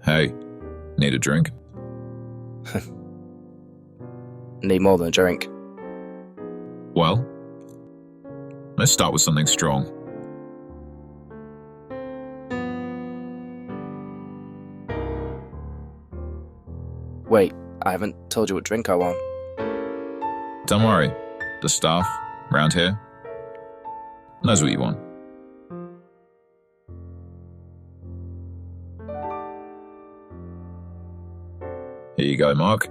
Hey, need a drink? Need more than a drink. Well, let's start with something strong. Wait, I haven't told you what drink I want. Don't worry, the staff round here knows what you want. Here you go, Mark.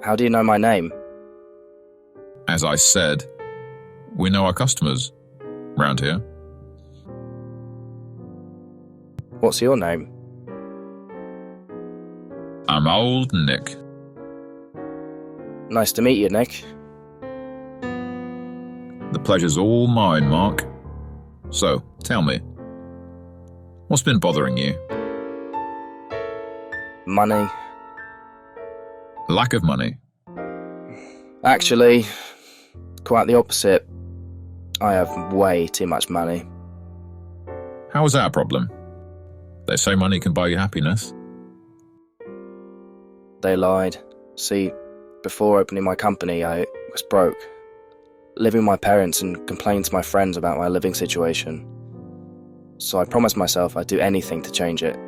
How do you know my name? As I said, we know our customers round here. What's your name? I'm Old Nick. Nice to meet you, Nick. The pleasure's all mine, Mark. So, tell me, what's been bothering you? Money. Lack of money. Actually, quite the opposite. I have way too much money. How is that a problem? They say money can buy you happiness. They lied. See, before opening my company, I was broke, living with my parents and complaining to my friends about my living situation. So I promised myself I'd do anything to change it.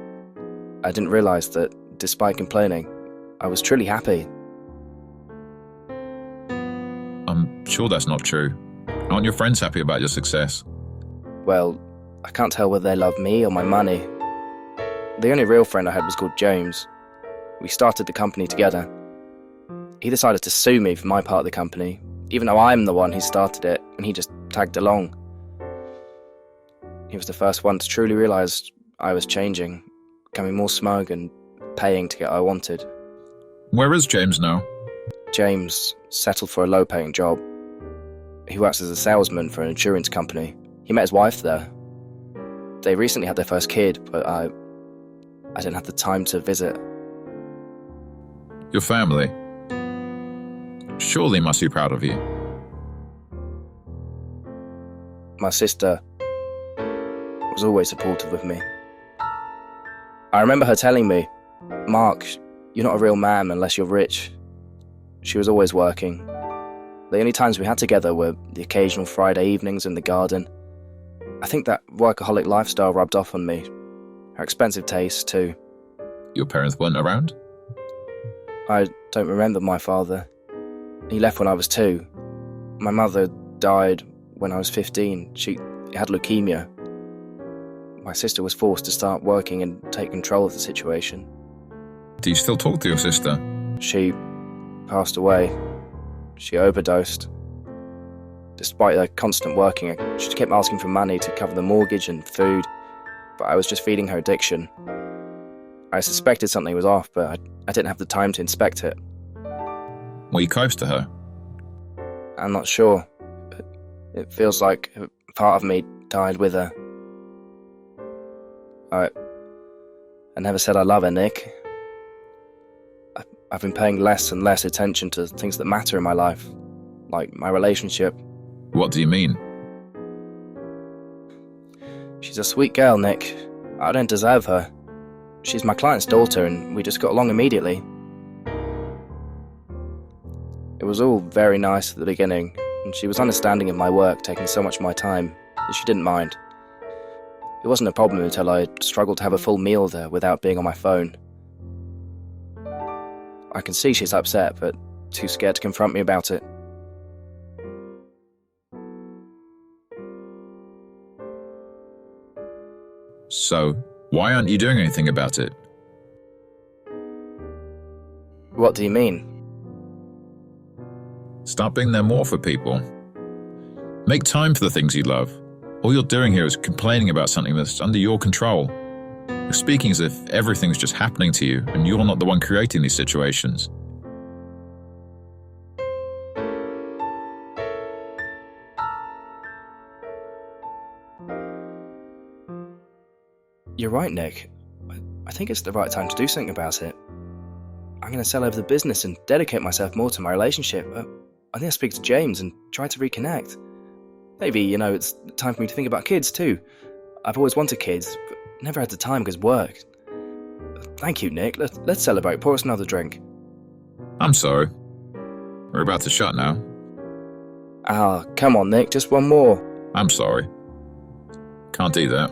I didn't realise that, despite complaining, I was truly happy. I'm sure that's not true. Aren't your friends happy about your success? Well, I can't tell whether they love me or my money. The only real friend I had was called James. We started the company together. He decided to sue me for my part of the company, even though I'm the one who started it, and he just tagged along. He was the first one to truly realise I was changing, becoming more smug and paying to get what I wanted. Where is James now? James settled for a low-paying job. He works as a salesman for an insurance company. He met his wife there. They recently had their first kid, but I didn't have the time to visit. Your family surely must be proud of you. My sister was always supportive of me. I remember her telling me, "Mark, you're not a real man unless you're rich." She was always working. The only times we had together were the occasional Friday evenings in the garden. I think that workaholic lifestyle rubbed off on me. Her expensive taste, too. Your parents weren't around? I don't remember my father. He left when I was 2. My mother died when I was 15. She had leukemia. My sister was forced to start working and take control of the situation. Do you still talk to your sister? She passed away. She overdosed. Despite her constant working, she kept asking for money to cover the mortgage and food, but I was just feeding her addiction. I suspected something was off, but I didn't have the time to inspect it. Were you close to her? I'm not sure. It feels like a part of me died with her. I never said I love her, Nick. I've been paying less and less attention to things that matter in my life, like my relationship. What do you mean? She's a sweet girl, Nick. I don't deserve her. She's my client's daughter and we just got along immediately. It was all very nice at the beginning, and she was understanding of my work taking so much of my time that she didn't mind. It wasn't a problem until I struggled to have a full meal there without being on my phone. I can see she's upset, but too scared to confront me about it. So, why aren't you doing anything about it? What do you mean? Start being there more for people. Make time for the things you love. All you're doing here is complaining about something that's under your control. You're speaking as if everything's just happening to you and you're not the one creating these situations. You're right, Nick. I think it's the right time to do something about it. I'm going to sell over the business and dedicate myself more to my relationship. I think I'll speak to James and try to reconnect. Maybe, it's time for me to think about kids too. I've always wanted kids, but never had the time because work. Thank you, Nick. Let's celebrate. Pour us another drink. I'm sorry. We're about to shut now. Ah, come on, Nick. Just one more. I'm sorry. Can't do that.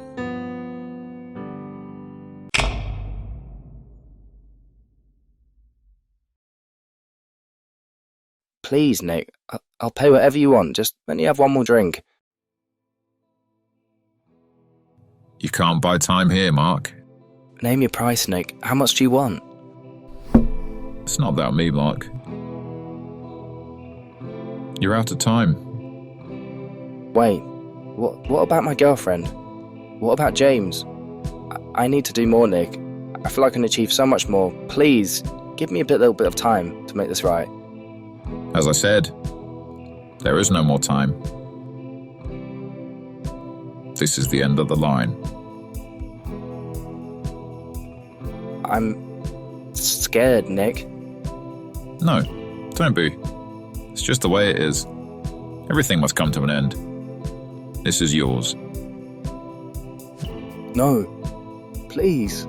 Please, Nick. I'll pay whatever you want. Just let me have one more drink. You can't buy time here, Mark. Name your price, Nick. How much do you want? It's not about me, Mark. You're out of time. Wait, what about my girlfriend? What about James? I need to do more, Nick. I feel I can achieve so much more. Please, give me a little bit of time to make this right. As I said, there is no more time. This is the end of the line. I'm scared, Nick. No, don't be. It's just the way it is. Everything must come to an end. This is yours. No, please.